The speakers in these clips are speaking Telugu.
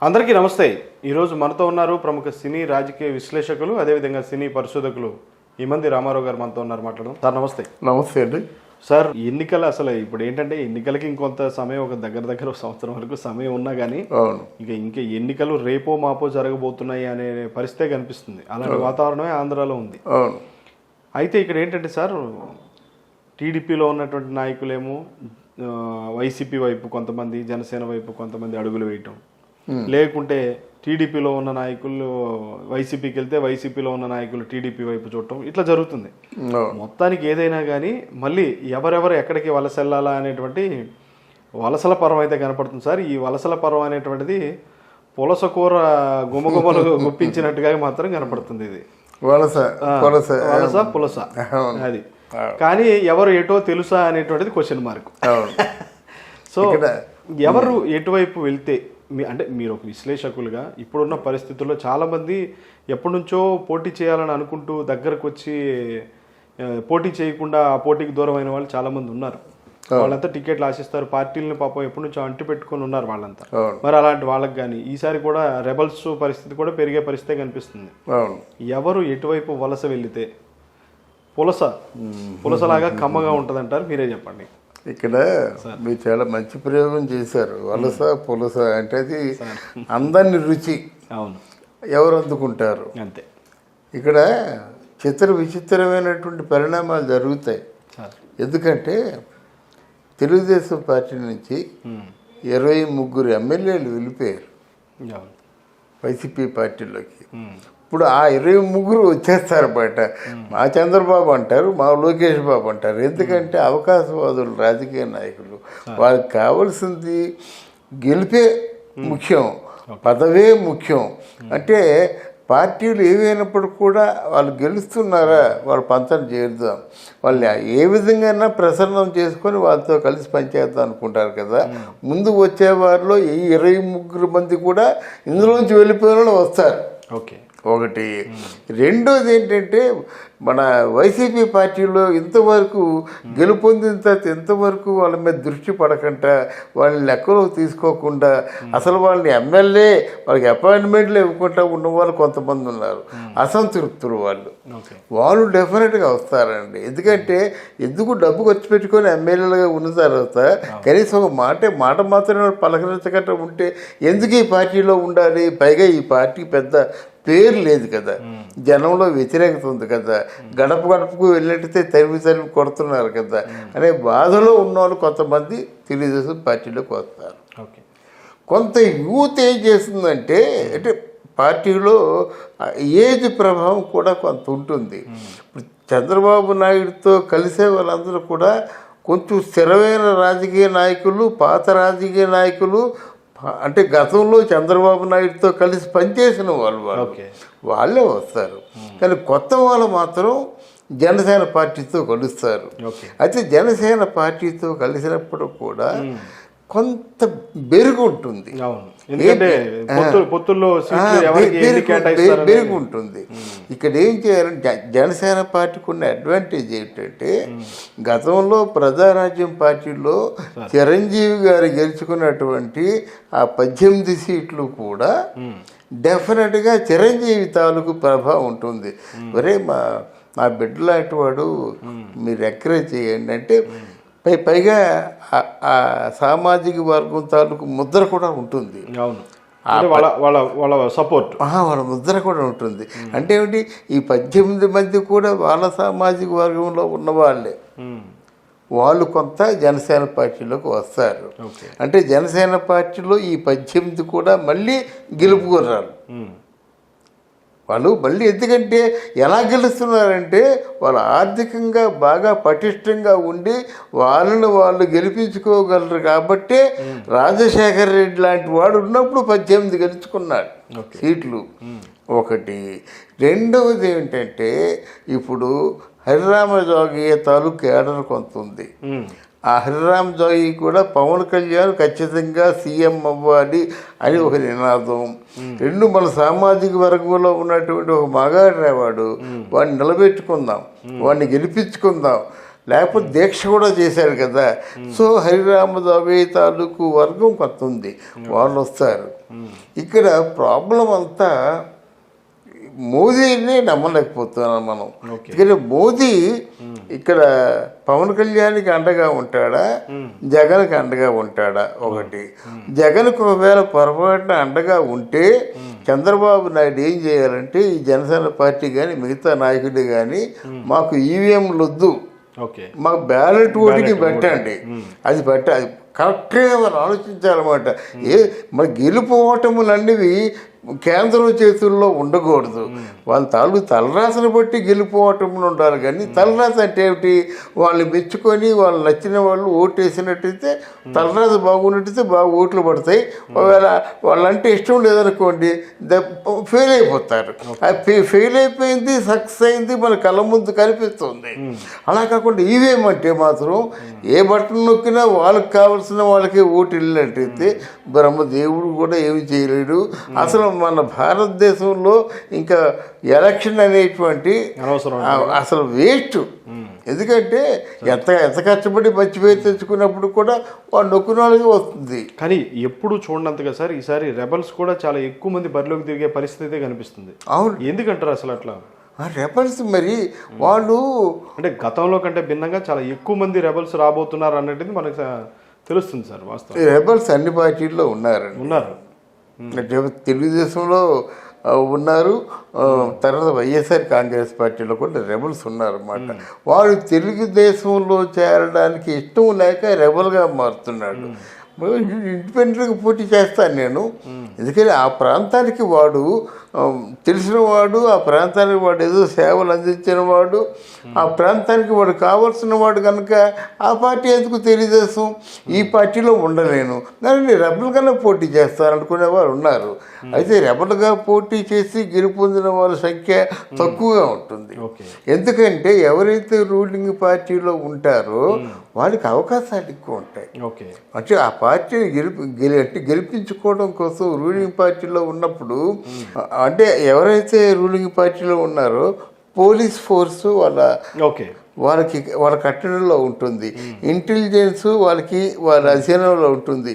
అందరికీ నమస్తే. ఈరోజు మనతో ఉన్నారు ప్రముఖ సినీ రాజకీయ విశ్లేషకులు, అదేవిధంగా సినీ పరిశోధకులు ఈమంది రామారావు గారు మనతో ఉన్నారు. మాట్లాడడం సార్. నమస్తే. నమస్తే అండి సార్. ఎన్నికలు అసలు ఇప్పుడు ఏంటంటే ఎన్నికలకి ఇంకొంత సమయం, ఒక దగ్గర ఒక సంవత్సరం వరకు సమయం ఉన్నా కానీ ఇంకా ఎన్నికలు రేపో మాపో జరగబోతున్నాయి అనే పరిస్థితే కనిపిస్తుంది. అలాంటి వాతావరణమే ఆంధ్రాలో ఉంది. అయితే ఇక్కడ ఏంటంటే సార్, టీడీపీలో ఉన్నటువంటి నాయకులేమో వైసీపీ వైపు కొంతమంది, జనసేన వైపు కొంతమంది అడుగులు వేయటం, లేకుంటే టీడీపీలో ఉన్న నాయకులు వైసీపీకి వెళ్తే వైసీపీలో ఉన్న నాయకులు టీడీపీ వైపు చూడటం, ఇట్లా జరుగుతుంది. మొత్తానికి ఏదైనా కానీ మళ్ళీ ఎవరెవరు ఎక్కడికి వలస వెళ్ళాలా అనేటువంటి వలసల పర్వం అయితే కనపడుతుంది సార్. ఈ వలసల పర్వం అనేటువంటిది పులస కూర గుమగుమలు గుప్పించినట్టుగా మాత్రం కనపడుతుంది. ఇది పులస అది. కానీ ఎవరు ఎటో తెలుసా అనేటువంటిది క్వశ్చన్ మార్క్. సో ఎవరు ఎటువైపు వెళ్తే అంటే మీరు ఒక విశ్లేషకులుగా ఇప్పుడున్న పరిస్థితుల్లో చాలామంది ఎప్పటి నుంచో పోటీ చేయాలని అనుకుంటూ దగ్గరకు వచ్చి పోటీ చేయకుండా ఆ పోటీకి దూరమైన వాళ్ళు చాలామంది ఉన్నారు. వాళ్ళంతా టికెట్లు ఆశిస్తారు, పార్టీలను పాపం ఎప్పటి నుంచో అంటి పెట్టుకుని ఉన్నారు వాళ్ళంతా. మరి అలాంటి వాళ్ళకి కానీ ఈసారి కూడా రెబల్స్ పరిస్థితి కూడా పెరిగే పరిస్థితే కనిపిస్తుంది. ఎవరు ఎటువైపు వలస వెళితే పులసలాగా కమ్మగా ఉంటుంది అంటారు? మీరే చెప్పండి. ఇక్కడ మీరు చాలా మంచి ప్రయోగం చేశారు. వలస పులస అంటే అది అందరిని రుచి. అవును, ఎవరు అందుకుంటారు అంతే. ఇక్కడ విచిత్రమైనటువంటి పరిణామాలు జరుగుతాయి. ఎందుకంటే తెలుగుదేశం పార్టీ నుంచి 23 ఎమ్మెల్యేలు వెళ్ళిపోయారు వైసీపీ పార్టీలోకి. ఇప్పుడు ఆ 23 వచ్చేస్తారు బయట. మా చంద్రబాబు అంటారు, మా లోకేష్ బాబు అంటారు. ఎందుకంటే అవకాశవాదులు రాజకీయ నాయకులు. వాళ్ళకి కావాల్సింది గెలిపే ముఖ్యం, పదవే ముఖ్యం. అంటే పార్టీలు ఏవైనప్పుడు కూడా వాళ్ళు గెలుస్తున్నారా, వాళ్ళు పంచం చేద్దాం, వాళ్ళు ఏ విధంగా ప్రసన్నం చేసుకొని వాళ్ళతో కలిసి పనిచేద్దాం అనుకుంటారు కదా. ముందు వచ్చే వారిలో ఈ 23 మంది కూడా ఇందులోంచి వెళ్ళిపోయిన వాళ్ళు వస్తారు. ఓకే, ఒకటి. రెండోది ఏంటంటే మన వైసీపీ పార్టీలో ఇంతవరకు గెలుపొందిన తర్వాత ఇంతవరకు వాళ్ళ మీద దృష్టి పడకుండా, వాళ్ళని లెక్కలో తీసుకోకుండా, అసలు వాళ్ళని ఎమ్మెల్యే వాళ్ళకి అపాయింట్మెంట్లు ఇవ్వకుండా ఉన్నవాళ్ళు కొంతమంది ఉన్నారు. అసంతృప్తులు వాళ్ళు డెఫినెట్గా వస్తారండి. ఎందుకంటే ఎందుకు డబ్బు ఖర్చు పెట్టుకొని ఎమ్మెల్యేలుగా ఉన్న తర్వాత కనీసం ఒక మాట మాత్రమే పలకరించకుండా ఉంటే ఎందుకు ఈ పార్టీలో ఉండాలి? పైగా ఈ పార్టీ పెద్ద పేరు లేదు కదా, జనంలో వ్యతిరేకత ఉంది కదా, గడపకు వెళ్ళినట్టయితే తరిమి కొడుతున్నారు కదా అనే బాధలో ఉన్నవాళ్ళు కొంతమంది తెలుగుదేశం పార్టీలోకి వస్తారు. కొంత యూత్ ఏం చేస్తుందంటే, అంటే పార్టీలో ఏజ్ ప్రభావం కూడా కొంత ఉంటుంది. ఇప్పుడు చంద్రబాబు నాయుడుతో కలిసే వాళ్ళందరూ కూడా కొంచెం స్థిరమైన రాజకీయ నాయకులు, పాత రాజకీయ నాయకులు, అంటే గతంలో చంద్రబాబు నాయుడుతో కలిసి పనిచేసిన వాళ్ళే వస్తారు. కానీ కొత్త వాళ్ళు మాత్రం జనసేన పార్టీతో కలుస్తారు. అయితే జనసేన పార్టీతో కలిసినప్పుడు కూడా కొంత బెరుగు ఉంటుంది, బెరుగు ఉంటుంది. ఇక్కడ ఏం చేయాలంటే జనసేన పార్టీకి ఉన్న అడ్వాంటేజ్ ఏంటంటే, గతంలో ప్రజారాజ్యం పార్టీలో చిరంజీవి గారు గెలుచుకున్నటువంటి ఆ 18 సీట్లు కూడా డెఫినెట్గా చిరంజీవి తాలూకు ప్రభావం ఉంటుంది. ఒరే మా బిడ్డ లాంటి వాడు, మీరు ఎంకరేజ్ చేయండి అంటే పైగా ఆ సామాజిక వర్గం తాలూకు ముద్ర కూడా ఉంటుంది. వాళ్ళ సపోర్ట్, వాళ్ళ ముద్ర కూడా ఉంటుంది. అంటే ఏమిటి, ఈ 18 మంది కూడా వాళ్ళ సామాజిక వర్గంలో ఉన్న వాళ్ళే. వాళ్ళు కొంత జనసేన పార్టీలోకి వస్తారు. అంటే జనసేన పార్టీలో ఈ 18 కూడా మళ్ళీ గెలుపుకున్నారు వాళ్ళు. మళ్ళీ ఎందుకంటే ఎలా గెలుస్తున్నారంటే, వాళ్ళు ఆర్థికంగా బాగా పటిష్టంగా ఉండి వాళ్ళు గెలిపించుకోగలరు. కాబట్టి రాజశేఖర రెడ్డి లాంటి వాడు ఉన్నప్పుడు 18 గెలుచుకున్నాడు సీట్లు. ఒకటి. రెండవది ఏంటంటే, ఇప్పుడు హరిరామ జోగయ్య తాలూకు కేడర్ కొంత ఉంది. ఆ హరిరామ్ జోగి కూడా పవన్ కళ్యాణ్ ఖచ్చితంగా సీఎం అవ్వాలి అని ఒక నినాదం. రెండు, మన సామాజిక వర్గంలో ఉన్నటువంటి ఒక మగాడేవాడు, వాడిని నిలబెట్టుకుందాం, వాడిని గెలిపించుకుందాం, లేకపోతే దీక్ష కూడా చేశారు కదా. సో హరిరామ జోగి తాలూకు వర్గం కొంత ఉంది, వాళ్ళు వస్తారు. ఇక్కడ ప్రాబ్లం అంతా మోదీని నమ్మలేకపోతున్నాం మనం. ఇక్కడ మోదీ ఇక్కడ పవన్ కళ్యాణ్కి అండగా ఉంటాడా, జగన్కి అండగా ఉంటాడా? ఒకటి, జగన్కు ఒకవేళ పొరపాటున అండగా ఉంటే చంద్రబాబు నాయుడు ఏం చేయాలంటే ఈ జనసేన పార్టీ కానీ మిగతా నాయకుడు కానీ మాకు ఈవీఎంలు వద్దు, మాకు బ్యాలెట్ ఓటింగ్ పెట్టండి, అది కరెక్ట్గా మనం ఆలోచించాలన్నమాట. మన గెలుపు ఓటములన్నవి కేంద్రం చేతుల్లో ఉండకూడదు. వాళ్ళ తలరాశను బట్టి గెలుపోవటంలో ఉండాలి. కానీ తలరాశ అంటే ఏమిటి? వాళ్ళు మెచ్చుకొని వాళ్ళు నచ్చిన వాళ్ళు ఓటు వేసినట్టయితే తలరాశ బాగున్నట్టయితే బాగా ఓట్లు పడతాయి. ఒకవేళ వాళ్ళంటే ఇష్టం లేదనుకోండి ఫెయిల్ అయిపోతారు. ఫెయిల్ అయిపోయింది, సక్సెస్ అయింది మన కళ్ళ ముందు కనిపిస్తుంది. అలా కాకుండా ఇవేమంటే మాత్రం ఏ బటన్ నొక్కినా వాళ్ళకి కావాల్సిన వాళ్ళకి ఓటు వెళ్ళినట్టయితే బ్రహ్మదేవుడు కూడా ఏమి చేయలేడు. అసలు మన భారతదేశంలో ఇంకా ఎలక్షన్ అనేటువంటి అసలు వేస్ట్. ఎందుకంటే ఎంత కష్టపడి మంచి పేరు తెచ్చుకున్నప్పుడు కూడా వాళ్ళు నొక్కిన వాళ్ళకి వస్తుంది. కానీ ఎప్పుడు చూడనంతగా సార్ ఈసారి రెబల్స్ కూడా చాలా ఎక్కువ మంది బరిలోకి తిరిగే పరిస్థితి కనిపిస్తుంది. అవును, ఎందుకంటారు అసలు అట్లా? రెబల్స్ మరి వాళ్ళు అంటే గతంలో కంటే భిన్నంగా చాలా ఎక్కువ మంది రెబల్స్ రాబోతున్నారు అన్నట్టు మనకు తెలుస్తుంది సార్. వాస్తవం రెబల్స్ అన్ని పార్టీల్లో ఉన్నారు. తెలుగుదేశంలో ఉన్నారు, తర్వాత వైఎస్ఆర్ కాంగ్రెస్ పార్టీలో కూడా రెబల్స్ ఉన్నారన్నమాట. వాడు తెలుగుదేశంలో చేరడానికి ఇష్టం లేక రెబల్గా మారుతున్నాడు. ఇండిపెండెంట్గా పోటీ చేస్తాను నేను, ఎందుకంటే ఆ ప్రాంతానికి వాడు తెలిసిన వాడు, ఆ ప్రాంతానికి వాడు ఏదో సేవలు అందించిన వాడు, ఆ ప్రాంతానికి వాడు కావాల్సిన వాడు కనుక ఆ పార్టీ ఎందుకు తెలుగుదేశం ఈ పార్టీలో ఉండలేను కానీ రెబల్గానే పోటీ చేస్తారనుకునే వారు ఉన్నారు. అయితే రెబల్గా పోటీ చేసి గెలుపొందిన వాళ్ళ సంఖ్య తక్కువగా ఉంటుంది. ఎందుకంటే ఎవరైతే రూలింగ్ పార్టీలో ఉంటారో వాళ్ళకి అవకాశాలు ఎక్కువ ఉంటాయి. అంటే ఆ పార్టీని గెలిపించుకోవడం కోసం రూలింగ్ పార్టీలో ఉన్నప్పుడు, అంటే ఎవరైతే రూలింగ్ పార్టీలో ఉన్నారో పోలీస్ ఫోర్సు వాళ్ళ కట్టడంలో ఉంటుంది, ఇంటెలిజెన్స్ వాళ్ళ అధీనంలో ఉంటుంది.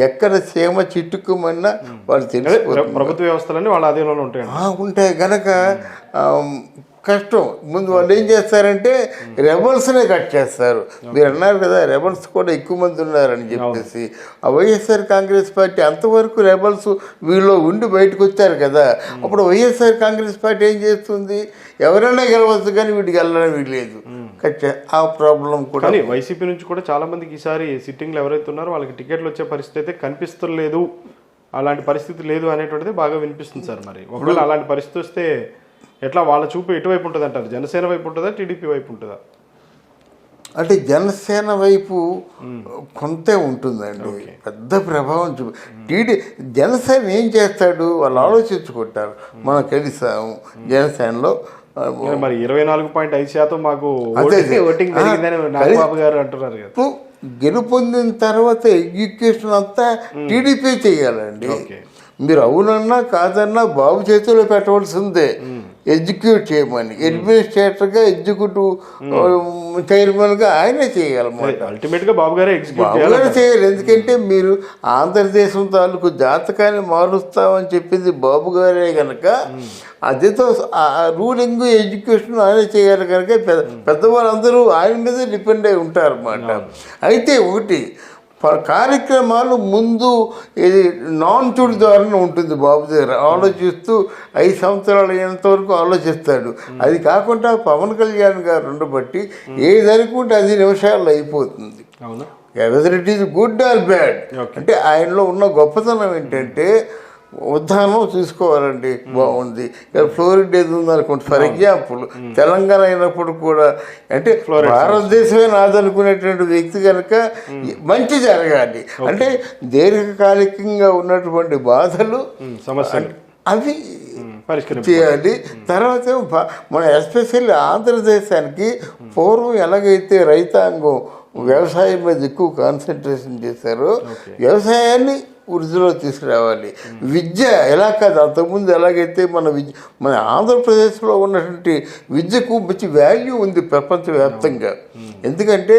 ఎక్కడ సీమ చిట్టుకుమన్నా వాళ్ళు తెలుసు. ప్రభుత్వ వ్యవస్థలన్నీ వాళ్ళ అధీనంలో ఉంటాయి కనుక కష్టం. ముందు వాళ్ళు ఏం చేస్తారంటే రెబల్స్నే కట్ చేస్తారు. మీరు అన్నారు కదా రెబల్స్ కూడా ఎక్కువ మంది ఉన్నారని చెప్పేసి. ఆ వైఎస్ఆర్ కాంగ్రెస్ పార్టీ అంతవరకు రెబల్స్ వీళ్ళు ఉండి బయటకు వచ్చారు కదా, అప్పుడు వైఎస్ఆర్ కాంగ్రెస్ పార్టీ ఏం చేస్తుంది? ఎవరైనా గెలవచ్చు కానీ వీటికి వెళ్ళడం వీలేదు. ఆ ప్రాబ్లం కూడా వైసీపీ నుంచి కూడా చాలా మందికి ఈసారి సిట్టింగ్లు ఎవరైతే ఉన్నారో వాళ్ళకి టికెట్లు వచ్చే పరిస్థితి అయితే కనిపిస్తలేదు. అలాంటి పరిస్థితి లేదు అనేటువంటిది బాగా వినిపిస్తుంది సార్. మరి ఒకవేళ అలాంటి పరిస్థితి వస్తే ఎట్లా? వాళ్ళ చూపు ఎటువైపు ఉంటుంది అంటారు? జనసేన వైపు ఉంటుందా, టీడీపీ వైపు ఉంటుందా? అంటే జనసేన వైపు కొంతే ఉంటుందండి, పెద్ద ప్రభావం జనసేన ఏం చేస్తాడు వాళ్ళు ఆలోచించుకుంటారు. మనం కలిసాము జనసేనలో మరి 24.5% మాకు ఓటింగ్ జరిగిందని నాగబాబు గారు అంటున్నారు కదా. గెలుపొందిన తర్వాత ఎడ్యుకేషన్ అంతా టీడీపీ చేయాలండి. మీరు అవునన్నా కాదన్నా బాబు చేతిలో పెట్టవలసిందే ఎగ్జిక్యూట్ చేయమని. అడ్మినిస్ట్రేటర్గా ఎగ్జిక్యూటివ్ చైర్మన్గా ఆయనే చేయాలన్నమాట. అల్టిమేట్గా బాబు గారే చేయాలి. ఎందుకంటే మీరు ఆంధ్రదేశం తాలూకు జాతకాన్ని మారుస్తామని చెప్పింది బాబు గారే కనుక అదేతో రూలింగ్ ఎడ్యుకేషన్ ఆయన చేయాలి కనుక పెద్దవాళ్ళందరూ ఆయన మీదే డిపెండ్ అయి ఉంటారన్నమాట. అయితే ఒకటి కార్యక్రమాలు ముందు ఇది నాన్ చుడి ద్వారా ఉంటుంది బాబు దగ్గర. ఆలోచిస్తూ 5 సంవత్సరాలు అయ్యేంతవరకు ఆలోచిస్తాడు. అది కాకుండా పవన్ కళ్యాణ్ గారు ఉండబట్టి ఏది అనుకుంటే 10 నిమిషాల్లో అయిపోతుంది. Whether it is good or bad. అంటే ఆయనలో ఉన్న గొప్పతనం ఏంటంటే ఉద్దానం చూసుకోవాలండి, బాగుంది. ఫ్లోరిడ్ ఏది ఉందనుకోండి ఫర్ ఎగ్జాంపుల్, తెలంగాణ అయినప్పుడు కూడా అంటే భారతదేశమే నాదనుకునేటువంటి వ్యక్తి కనుక మంచి జరగాలి. అంటే దీర్ఘకాలికంగా ఉన్నటువంటి బాధలు అవి చేయాలి. తర్వాత మన ఎస్పెషల్లీ ఆంధ్రదేశానికి పూర్వం ఎలాగైతే రైతాంగం వ్యవసాయం మీద ఎక్కువ కాన్సన్ట్రేషన్ చేశారో వ్యవసాయాన్ని వృద్ధిలో తీసుకురావాలి. విద్య ఎలా కాదు, అంతకుముందు ఎలాగైతే మన ఆంధ్రప్రదేశ్లో ఉన్నటువంటి విద్యకు మంచి వాల్యూ ఉంది ప్రపంచవ్యాప్తంగా. ఎందుకంటే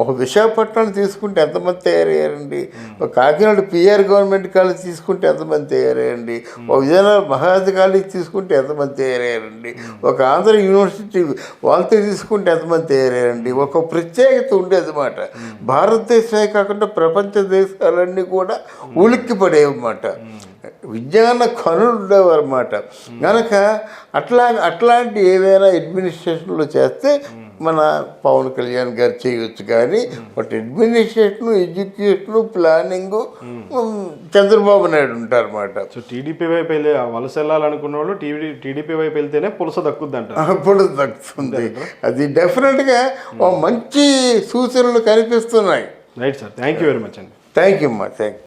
ఒక విశాఖపట్నాన్ని తీసుకుంటే ఎంతమంది తయారయ్యారండి, ఒక కాకినాడ పిఆర్ గవర్నమెంట్ కాలేజ్ తీసుకుంటే ఎంతమంది తయారయ్యారండి, ఒక విజయనగరం మహారాజా కాలేజ్ తీసుకుంటే ఎంతమంది తయారయ్యారండి, ఒక ఆంధ్ర యూనివర్సిటీ వాళ్ళతో తీసుకుంటే ఎంతమంది తయారయ్యారండి. ఒక ప్రత్యేకత ఉండేది మాట. భారతదేశమే కాకుండా ప్రపంచ దేశాలన్నీ కూడా ఉలిక్కి పడేవన్నమాట. విజ్ఞాన కనులు ఉండేవారన్నమాట. కనుక అట్లాంటి ఏవైనా అడ్మినిస్ట్రేషన్లో చేస్తే మన పవన్ కళ్యాణ్ గారు చేయొచ్చు. కానీ but administration, education, planning Chandrababu Naidu ఉంటారన్నమాట. సో టీడీపీ వైపు వెళ్ళి వలస వెళ్ళాలనుకున్న వాళ్ళు టీడీపీ వైపు వెళ్తేనే పులస దక్కుద్ది అంట. అప్పుడు దక్కుతుంది. అది డెఫినెట్గా మంచి సూచనలు కనిపిస్తున్నాయి. Right sir, thank you very much అండి. థ్యాంక్ యూ అమ్మా, థ్యాంక్ యూ.